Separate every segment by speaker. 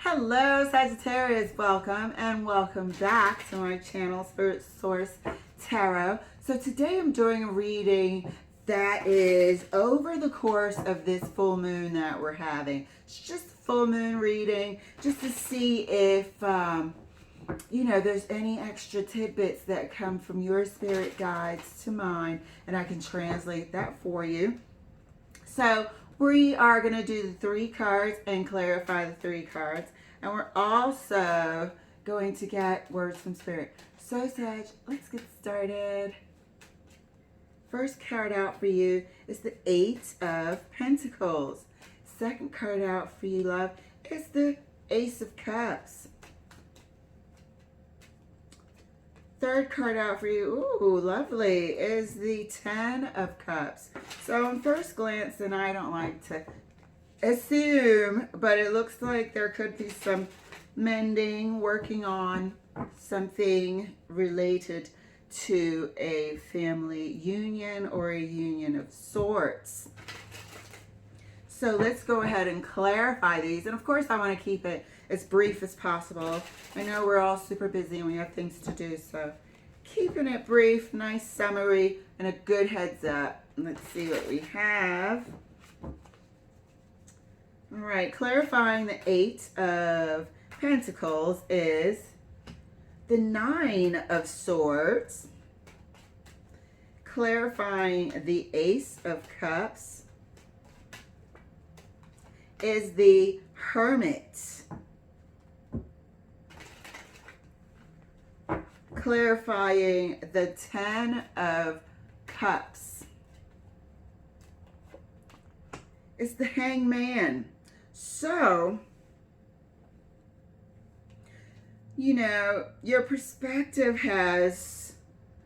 Speaker 1: Hello Sagittarius, welcome and welcome back to my channel Spirit Source Tarot. So today I'm doing a reading that is over the course of this full moon that we're having. It's just a full moon reading just to see if there's any extra tidbits that come from your spirit guides to mine, and I can translate that for you. So we are going to do the 3 cards and clarify the 3 cards. And we're also going to get words from Spirit. So Sag, let's get started. First card out for you is the 8 of Pentacles. Second card out for you, love, is the Ace of Cups. Third card out for you, ooh, lovely, is the 10 of Cups. So on first glance, and I don't like to assume, but it looks like there could be some mending, working on something related to a family union or a union of sorts. So let's go ahead and clarify these. And of course, I want to keep it as brief as possible. I know we're all super busy and we have things to do, so keeping it brief, nice summary, and a good heads up. Let's see what we have. All right, clarifying the 8 of Pentacles is the 9 of Swords. Clarifying the Ace of Cups is the Hermit. Clarifying the 10 of Cups is the Hangman. So, your perspective has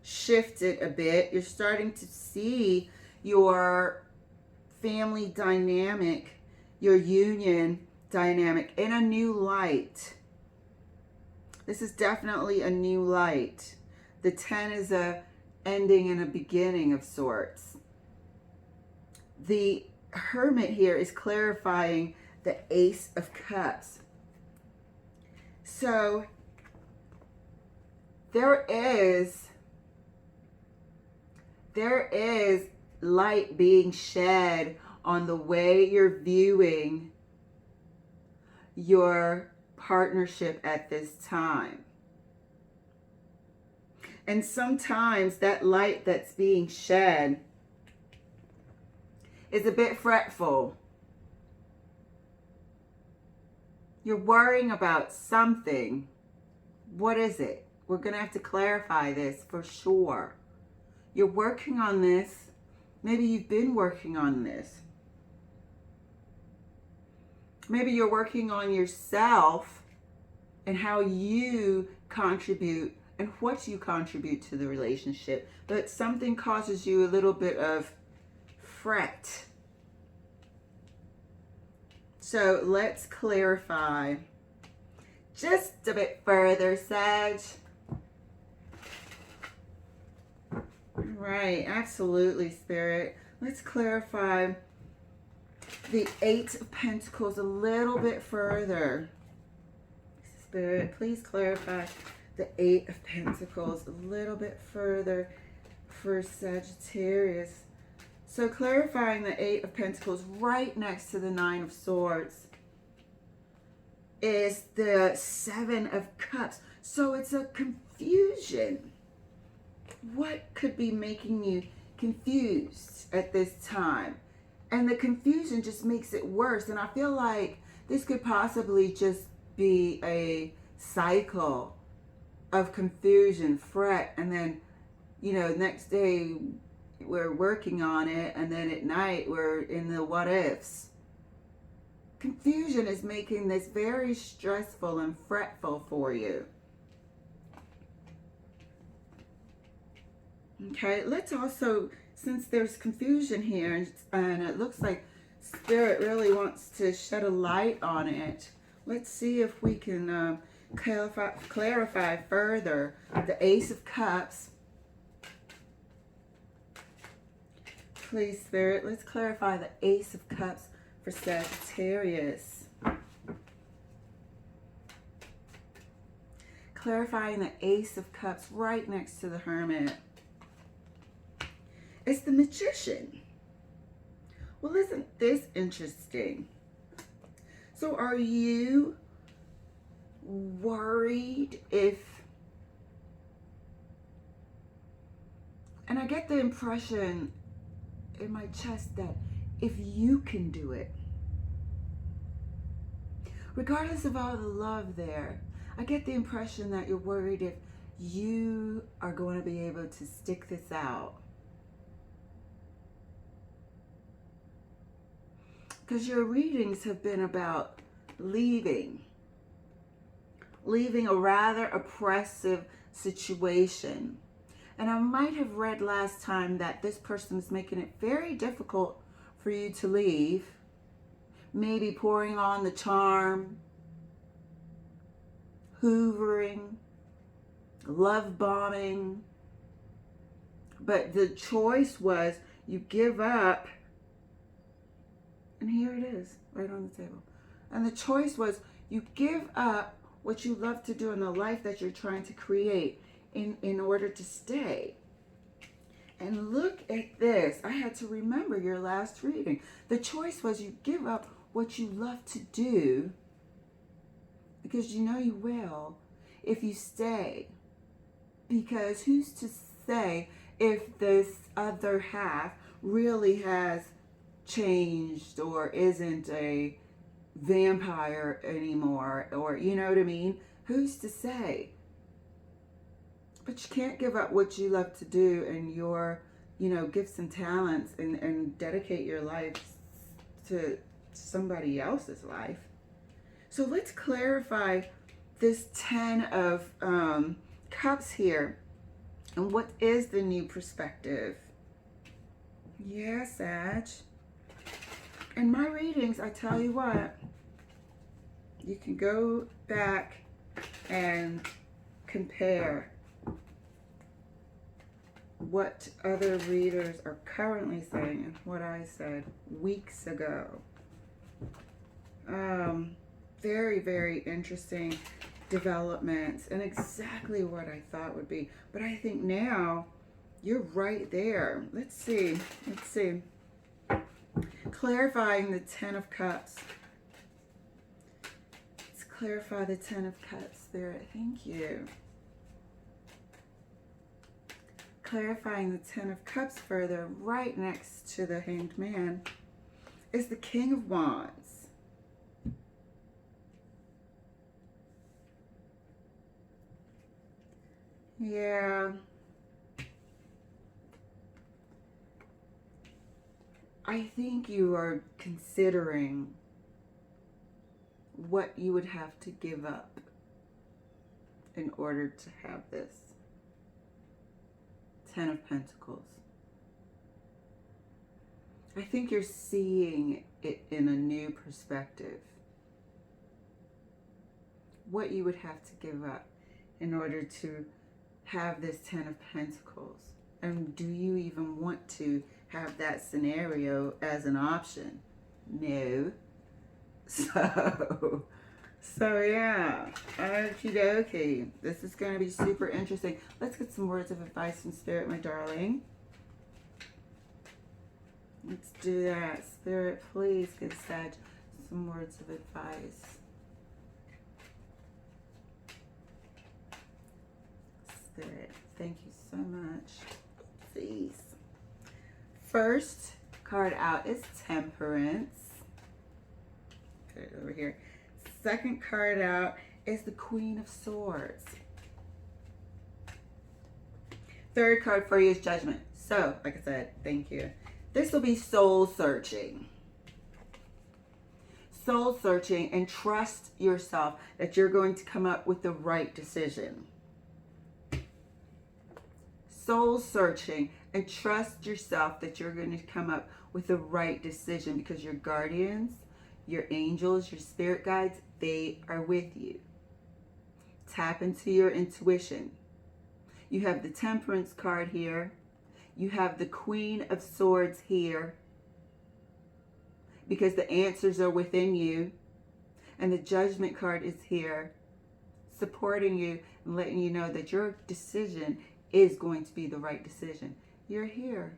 Speaker 1: shifted a bit. You're starting to see your family dynamic, your union dynamic in a new light. This is definitely a new light. The 10 is a ending and a beginning of sorts. The Hermit here is clarifying the Ace of Cups. So there is light being shed on the way you're viewing your partnership at this time. And sometimes that light that's being shed is a bit fretful. You're worrying about something. What is it? We're going to have to clarify this for sure. You're working on this. Maybe you've been working on this. Maybe you're working on yourself and how you contribute and what you contribute to the relationship. But something causes you a little bit of fret. So let's clarify just a bit further, Sag. Right, absolutely, Spirit. Let's clarify the 8 of Pentacles a little bit further. Spirit, please clarify the 8 of Pentacles a little bit further for Sagittarius. So clarifying the 8 of Pentacles right next to the 9 of Swords is the 7 of Cups. So it's a confusion. What could be making you confused at this time? And the confusion just makes it worse. And I feel like this could possibly just be a cycle of confusion, fret, and then, next day we're working on it, and then at night we're in the what ifs. Confusion is making this very stressful and fretful for you. Okay, let's also, since there's confusion here, and it looks like Spirit really wants to shed a light on it, let's see if we can clarify further the Ace of Cups. Please, Spirit, let's clarify the Ace of Cups for Sagittarius. clarifying the Ace of Cups right next to the Hermit, is the Magician. Well, isn't this interesting? So are you worried if, and I get the impression in my chest that if you can do it, regardless of all the love there, I get the impression that you're worried if you are going to be able to stick this out. Because your readings have been about leaving a rather oppressive situation. And I might have read last time that this person is making it very difficult for you to leave. Maybe pouring on the charm, hoovering, love bombing. But the choice was you give up. And here it is, right on the table. And the choice was you give up what you love to do in the life that you're trying to create in order to stay. And look at this. I had to remember your last reading. The choice was you give up what you love to do, because you know you will if you stay. Because who's to say if this other half really has changed or isn't a vampire anymore, or you know what I mean? Who's to say? But you can't give up what you love to do and your, gifts and talents and dedicate your life to somebody else's life. So let's clarify this 10 of Cups here. And what is the new perspective? Yeah, Sag. In my readings, I tell you what, you can go back and compare what other readers are currently saying and what I said weeks ago. Very, very interesting developments and exactly what I thought would be. But I think now you're right there. Let's see. Clarifying the 10 of Cups. Let's clarify the 10 of Cups, Spirit. Thank you. Clarifying the 10 of Cups further, right next to the Hanged Man, is the King of Wands. Yeah. I think you are considering what you would have to give up in order to have this 10 of Pentacles. I think you're seeing it in a new perspective. What you would have to give up in order to have this 10 of Pentacles. And do you even want to have that scenario as an option? No. So yeah. Okie dokie. This is going to be super interesting. Let's get some words of advice from Spirit, my darling. Let's do that. Spirit, please give Sag some words of advice. Spirit, thank you so much. Please. First card out is Temperance. Put it over here. Second card out is the Queen of Swords. Third card for you is Judgment. So, like I said, thank you. This will be soul searching. Soul searching, and trust yourself that you're going to come up with the right decision. Soul searching, and trust yourself that you're going to come up with the right decision, because your guardians, your angels, your spirit guides, they are with you. Tap into your intuition. You have the Temperance card here. You have the Queen of Swords here, because the answers are within you. And the Judgment card is here. supporting you and letting you know that your decision is going to be the right decision. You're here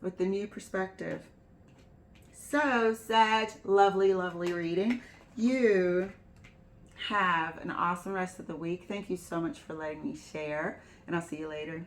Speaker 1: with the new perspective. So, Sag, lovely, lovely reading. You have an awesome rest of the week. Thank you so much for letting me share, and I'll see you later.